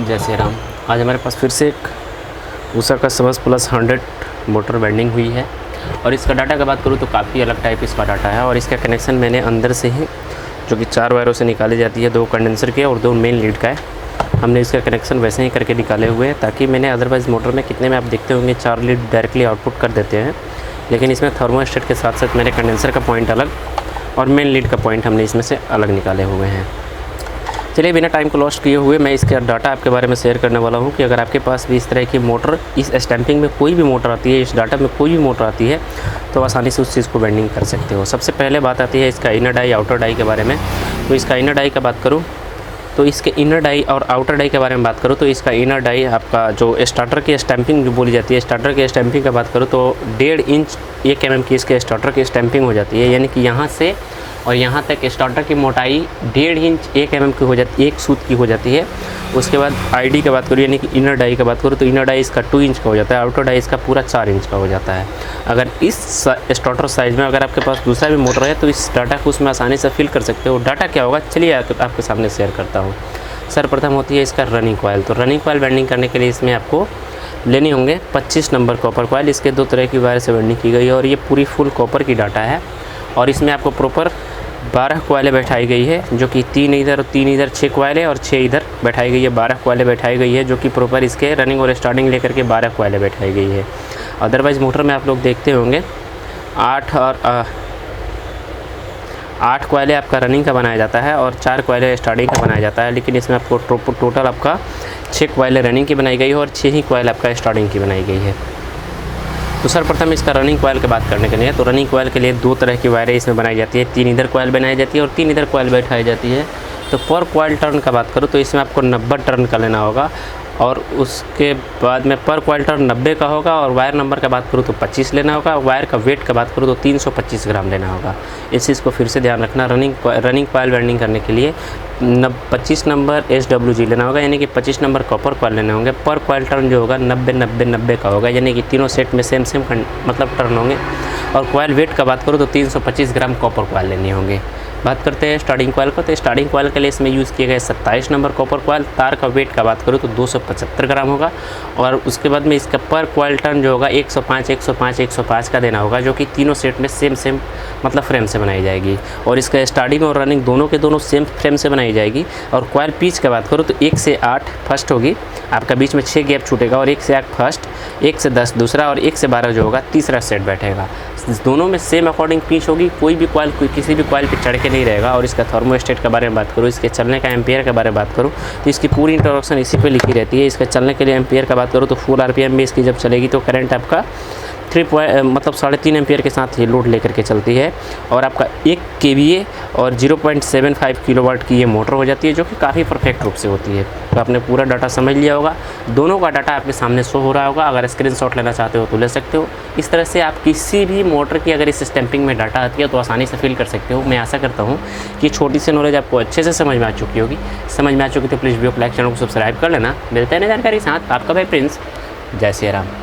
जय श्री राम। आज हमारे पास फिर से एक उषा का समर्स प्लस 100 मोटर वेल्डिंग हुई है और इसका डाटा का बात करूँ तो काफ़ी अलग टाइप इसका डाटा है। और इसका कनेक्शन मैंने अंदर से ही जो कि 4 वायरों से निकाली जाती है, 2 कंडेंसर के और 2 मेन लीड का है, हमने इसका कनेक्शन वैसे ही करके निकाले हुए हैं ताकि मैंने अदरवाइज़ मोटर में कितने में आप देखते होंगे 4 लीड डायरेक्टली आउटपुट कर देते हैं, लेकिन इसमें थर्मोस्टेट के साथ साथ मैंने कंडेंसर का पॉइंट अलग और मेन लीड का पॉइंट हमने इसमें से अलग निकाले हुए हैं। चलिए बिना टाइम को लॉस्ट किए हुए मैं इसका डाटा आपके बारे में शेयर करने वाला हूं कि अगर आपके पास भी इस तरह की मोटर, इस स्टैंपिंग में कोई भी मोटर आती है, इस डाटा में कोई भी मोटर आती है तो आसानी से उस चीज़ को वेल्डिंग कर सकते हो। सबसे पहले बात आती है इसका इनर डाई आउटर डाई के बारे में। तो इसका इनर डाई का बात करूँ तो इसके इनर डाई और आउटर डाई के बारे में बात करूँ तो इसका इनर डाई आपका जो स्टार्टर की स्टैंपिंग जो बोली जाती है, स्टार्टर की स्टैंपिंग का बात करूँ तो 1.5 इंच 1 mm की इसके स्टार्टर की स्टैंपिंग हो जाती है, यानी कि यहाँ से और यहाँ तक स्टार्टर की मोटाई 1.5 इंच 1 mm की हो जाती है, एक सूत की हो जाती है। उसके बाद आईडी की बात करूँ यानी कि इनर डाई की बात करूँ तो इनर डाई इसका 2 इंच का हो जाता है, आउटर डाई इसका पूरा 4 इंच का हो जाता है। अगर इस स्टार्टर साइज़ में अगर आपके पास दूसरा भी मोटर है तो इस डाटा को उसमें आसानी से फिल कर सकते हो। डाटा क्या होगा चलिए आपके सामने शेयर करता हूँ। सर्वप्रथम होती है इसका रनिंग कॉयल। तो रनिंग कॉयल वेल्डिंग करने के लिए इसमें आपको लेने होंगे 25 नंबर कॉपर कॉयल। इसके 2 तरह की वायर से वेल्डिंग की गई है और ये पूरी फुल कॉपर की डाटा है। और इसमें आपको प्रॉपर 12 कॉयलें बैठाई गई है, जो कि 3 इधर और 3 इधर 6 कॉयलें और 6 इधर बैठाई गई है। 12 कॉयलें बैठाई गई है जो कि प्रॉपर इसके रनिंग और स्टार्टिंग लेकर के 12 कॉयलें बैठाई गई है। अदरवाइज़ मोटर में आप लोग देखते होंगे 8 कॉयलें आपका रनिंग का बनाया जाता है और 4 कॉयलें स्टार्टिंग का बनाया जाता है, लेकिन इसमें आपको टोटल आपका 6 कॉयलें रनिंग की बनाई गई है और 6 ही कॉयल आपका स्टार्टिंग की बनाई गई है। तो सर्वप्रथम इसका रनिंग कॉयल की बात करने के लिए तो रनिंग कॉयल के लिए 2 तरह की वायरें इसमें बनाई जाती है, 3 इधर कॉयल बनाई जाती है और 3 इधर कॉयल बैठाई जाती है। तो पर कॉयल टर्न का बात करूँ तो इसमें आपको 90 टर्न का लेना होगा और उसके बाद में पर कॉयल टर्न 90 का होगा। और वायर नंबर का बात करूँ तो 25 लेना होगा। वायर का वेट का बात करूँ तो 325 ग्राम लेना होगा। इस चीज़ को फिर से ध्यान रखना, रनिंग कॉयल वेल्डिंग करने के लिए 25 नंबर SWG लेना होगा, यानी कि 25 नंबर कॉपर कॉयल लेने होंगे। पर कॉयल टर्न जो होगा 90-90-90 का होगा, यानी कि तीनों सेट में सेम मतलब टर्न होंगे। और कॉयल वेट का बात करूँ तो 325 ग्राम कॉपर कॉयल लेनी होंगे। बात करते हैं स्टार्टिंग कॉयल को। तो स्टार्टिंग कॉयल के लिए इसमें यूज़ किए गए 27 नंबर कॉपर कॉयल। तार का वेट का बात करूँ तो 275 ग्राम होगा। और उसके बाद में इसका पर कॉयल टर्न जो होगा 105 का देना होगा, जो कि तीनों सेट में सेम मतलब फ्रेम से बनाई जाएगी। और इसका स्टार्टिंग और रनिंग दोनों के दोनों सेम फ्रेम से बनाई जाएगी। और कॉयल पिच की बात करूँ तो 1 से 8 फर्स्ट होगी, आपका बीच में 6 गैप छूटेगा और 1 से 8 फर्स्ट, 1 से 10 दूसरा और 1 से 12 जो होगा तीसरा सेट बैठेगा। दोनों में सेम अकॉर्डिंग पिच होगी, कोई भी कॉयल किसी भी कॉयल पे चढ़ के नहीं रहेगा। और इसका थर्मोस्टेट के बारे में बात करूँ, इसके चलने का एम्पियर के बारे में बात करूँ तो इसकी पूरी इंट्रोडक्शन इसी पे लिखी रहती है। इसका चलने के लिए एम्पियर का बात करूँ तो फुल RPM में इसकी जब चलेगी तो करंट आपका 3.5 एम्पियर के साथ ये लोड लेकर के चलती है। और आपका 1 kVA और 0.75 किलोवाट की ये मोटर हो जाती है, जो कि काफ़ी परफेक्ट रूप से होती है। तो आपने पूरा डाटा समझ लिया होगा, दोनों का डाटा आपके सामने शो हो रहा होगा। अगर स्क्रीनशॉट लेना चाहते हो तो ले सकते हो। इस तरह से आप किसी भी मोटर की अगर इस स्टैंपिंग में डाटा आती है तो आसानी से फिल कर सकते हो। मैं आशा करता हूँ कि छोटी सी नॉलेज आपको अच्छे से समझ में आ चुकी होगी। समझ में आ चुकी तो प्लीज़ वीडियो को लाइक, चैनल को सब्सक्राइब कर लेना। मिलते हैं नई जानकारी साथ, आपका भाई प्रिंस। जय श्री राम।